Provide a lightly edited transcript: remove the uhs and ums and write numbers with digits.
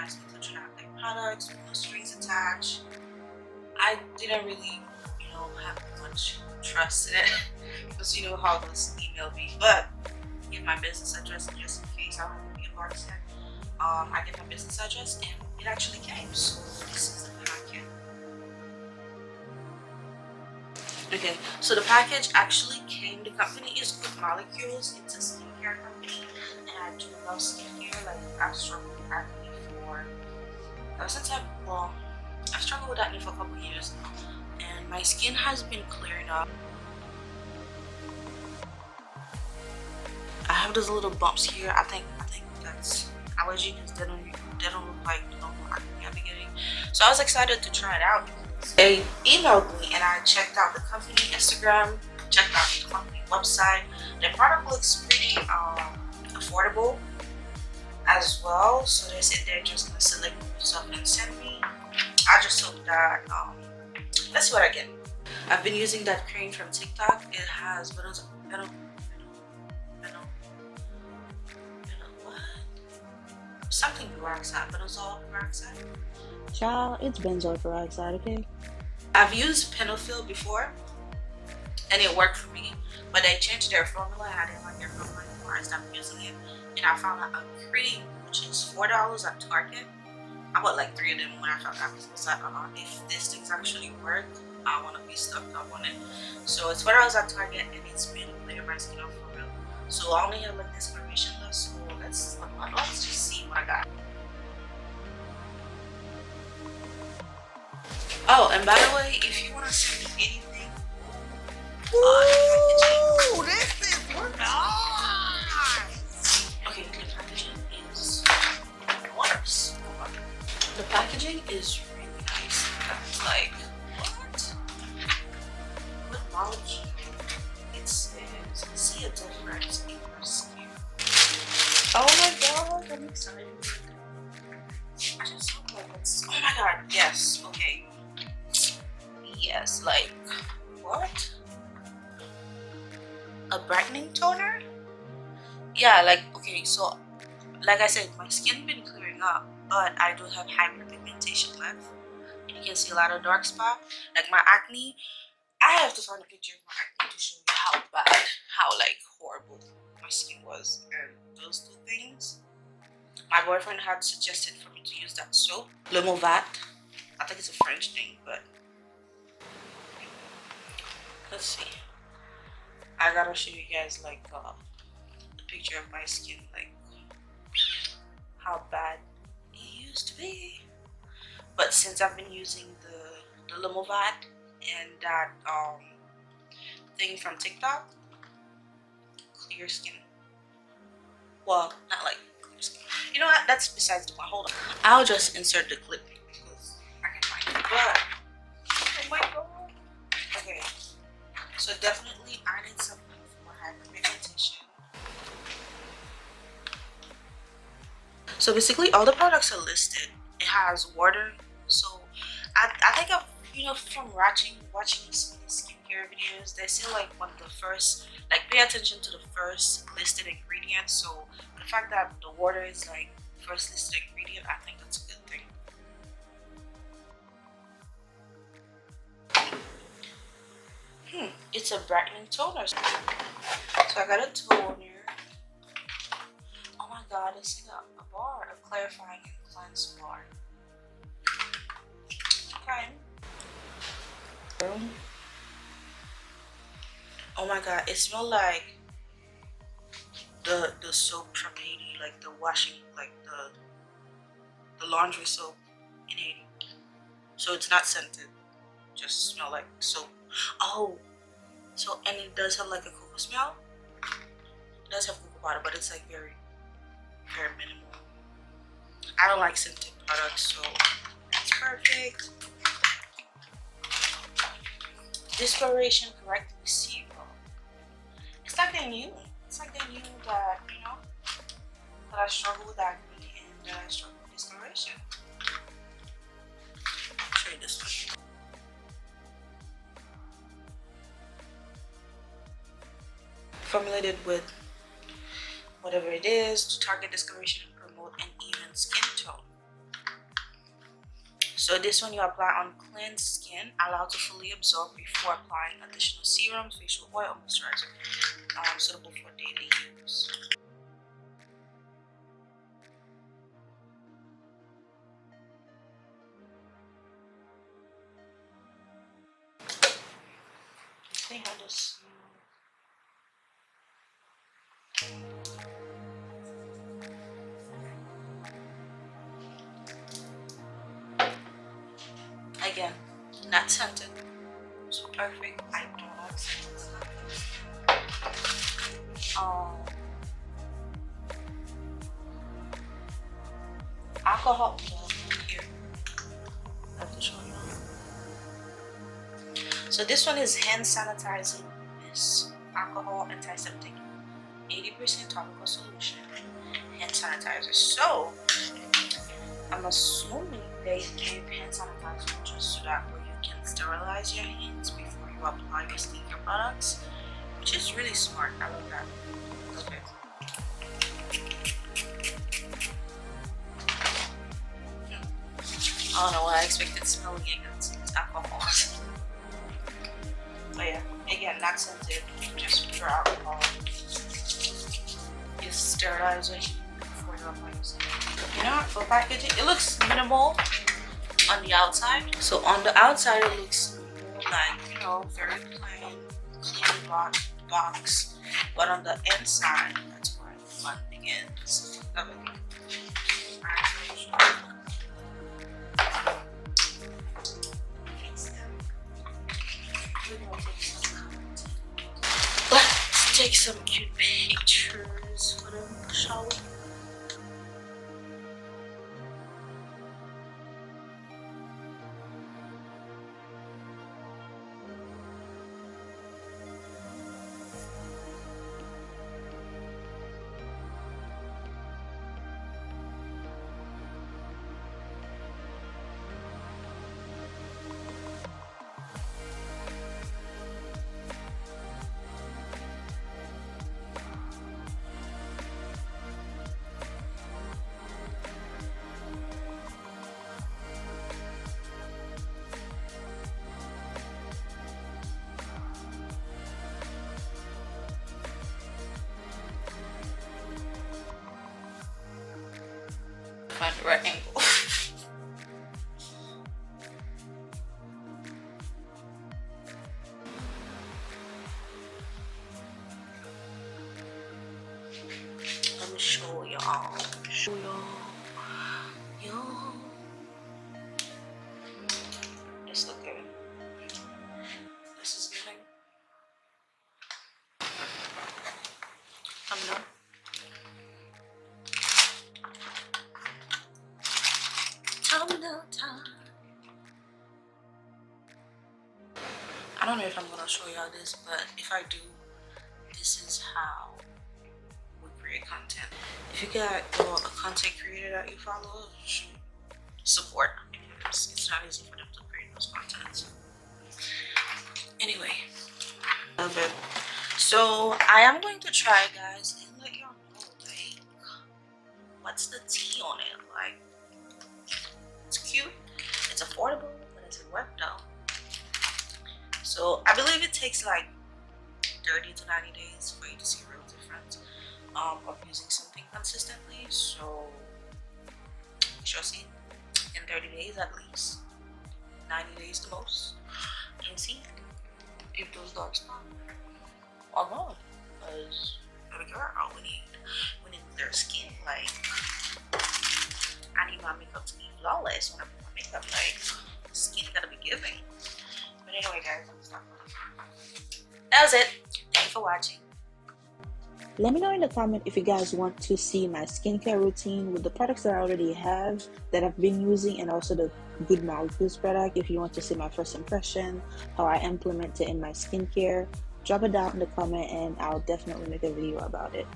asked me to try out their products with no strings attached. I didn't really, have much trust in it because you know how this email be. But give my business address just in case I don't want to be a bartender. I get my business address and it actually came. So this is the packet. Okay, so the package actually came. The company is Good Molecules. It's a skincare company, and I do love skincare. Like I've struggled with acne for since I've struggled with acne for a couple years, and my skin has been clearing up. I have those little bumps here. I think that's allergy because they don't look like the normal acne I've been getting. So I was excited to try it out. They emailed me and I checked out the company Instagram, checked out the company website. Their product looks pretty affordable as well. So they said they're just gonna select stuff and send me. I just hope that let's see what I get. I've been using that cream from TikTok. It has something peroxide, benzoyl peroxide. Child, it's benzoyl peroxide, okay? I've used Penofil before and it worked for me, but they changed their formula and I didn't like their formula anymore. I stopped using it and I found out a cream which is $4 at Target. I bought like 3 of them when I found out because I was like, if this thing's actually work, I want to be stuck up on it. So it's $4 at Target and it's been clearing my skin off for real. So I only have like discoloration left, so let's just see what I got. Oh, and by the way, if you want to send me anything, Ooh, this is okay, the packaging is nice. The packaging is really nice. It's like, what molecule? It says, see a difference in your skin. oh my god, I'm excited. I just hope like it's, oh my god, yes, okay. Yes, like, what? A brightening toner? Yeah, like, okay, so like I said, my skin been clearing up, but I do have hyperpigmentation left. And you can see a lot of dark spot. Like my acne, I have to find a picture of my acne to show you how bad, how like horrible my skin was. And those two things, my boyfriend had suggested for me to use that soap, Le Movat. I think it's a French thing, but let's see. I gotta show you guys like a picture of my skin, like how bad it used to be. But since I've been using the Le Movat and that thing from TikTok, clear skin. Well, not like clear skin. You know what? That's besides the point. Hold on. I'll just insert the clip because I can find it. But oh my god. Okay. So definitely I need something for hyperpigmentation. So basically all the products are listed. It has water. So I think I've from watching skincare videos, they say like one of the first, like pay attention to the first listed ingredient. So the fact that the water is like first listed ingredient, I think that's a good thing. It's a brightening toner. So I got a toner. Oh my god, it's like a bar, a clarifying and cleanse bar. Okay. Oh my god, it smells like the soap from Haiti, like the washing, like the laundry soap in Haiti. So it's not scented, just smell like soap. Oh, so and it does have like a cocoa smell. It does have cocoa powder, but it's like very, very minimal. I don't like scented products, so that's perfect. Discoloration corrective serum. It's like they knew. It's like they knew that, that I struggle with acne and that I struggle with discoloration. I'll show you this one. Formulated with whatever it is to target discoloration and promote an even skin tone. So this one you apply on cleansed skin, allowed to fully absorb before applying additional serum, facial oil, or moisturizer, suitable for daily use. I think I just again, not scented, so perfect. I don't like scented stuff. Alcohol here. I have to show you. So this one is hand sanitizing mist, alcohol, antiseptic, 80% topical solution, hand sanitizer. So I'm assuming they give hand sanitizer just so that way you can sterilize your hands before you apply your skincare products, which is really smart. I love that. Okay. I don't know what I expected smelling against alcohol. But yeah, again, not scented, just pure alcohol. You sterilize it before you apply your skincare. You know, for packaging, it looks minimal on the outside. So on the outside, it looks more like, you know, very plain, clean box. But on the inside, that's where the fun begins. Let's take some cute pictures for them, shall we? Find the right angle. Let me show y'all. This look good. This is good. Thumbnail. Thumbnail time. I don't know if I'm gonna show y'all this, but if I do, this is how we create content. If you got a content creator that you follow, support. It's not easy for them to create those contents. Anyway, so I am going to try, guys, and let y'all know, like, what's the tea on it. Like, it's cute, it's affordable, but it's a work though. So I believe it takes like 30 to 90 days for you to see a real difference of using something consistently. So you shall see in 30 days at least, 90 days the most, and see if those dark spots are gone. Because baby girl, we need clear skin. Like, I need my makeup to be flawless when I put my makeup. Like, skin gotta be giving. But anyway, guys, I'm stuck. That was it. Thank you for watching. Let me know in the comment if you guys want to see my skincare routine with the products that I already have that I've been using, and also the Good Molecules product. If you want to see my first impression, how I implement it in my skincare, drop it down in the comment and I'll definitely make a video about it.